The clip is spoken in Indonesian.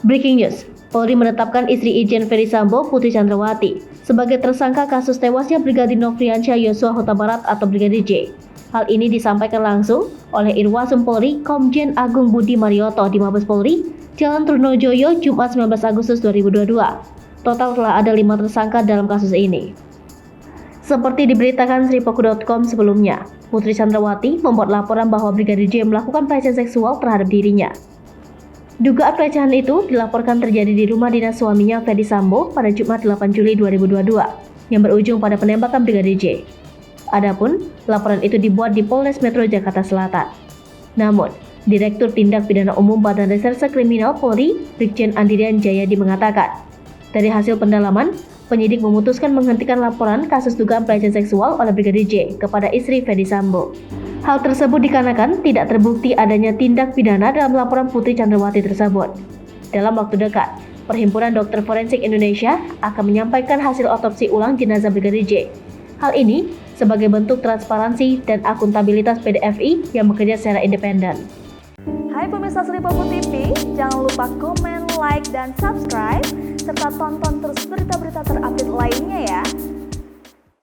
Breaking news, Polri menetapkan istri Irjen Ferdy Sambo, Putri Chandrawati, sebagai tersangka kasus tewasnya Brigadir Nofriansyah Yosua Huta Barat atau Brigadir J. Hal ini disampaikan langsung oleh Irwasum Polri Komjen Agung Budi Marioto di Mabes Polri, Jalan Trunojoyo, Jumat 19 Agustus 2022. Total telah ada 5 tersangka dalam kasus ini. Seperti diberitakan Sripoku.com sebelumnya, Putri Chandrawati membuat laporan bahwa Brigadir J melakukan pelecehan seksual terhadap dirinya. Dugaan pelecehan itu dilaporkan terjadi di rumah dinas suaminya Ferdy Sambo pada Jumat 8 Juli 2022 yang berujung pada penembakan Brigadir J. Adapun laporan itu dibuat di Polres Metro Jakarta Selatan. Namun, Direktur Tindak Pidana Umum Badan Reserse Kriminal Polri, Brigjen Andrian Jayadi mengatakan, dari hasil pendalaman, penyidik memutuskan menghentikan laporan kasus dugaan pelecehan seksual oleh Brigadir J kepada istri Ferdy Sambo. Hal tersebut dikarenakan tidak terbukti adanya tindak pidana dalam laporan Putri Chandrawati tersebut. Dalam waktu dekat, Perhimpunan Dokter Forensik Indonesia akan menyampaikan hasil otopsi ulang jenazah Brigadir J. Hal ini sebagai bentuk transparansi dan akuntabilitas PDFI yang bekerja secara independen. Hai pemirsa Sripoku TV, jangan lupa komen, like, dan subscribe, serta tonton terus berita-berita terupdate lainnya ya.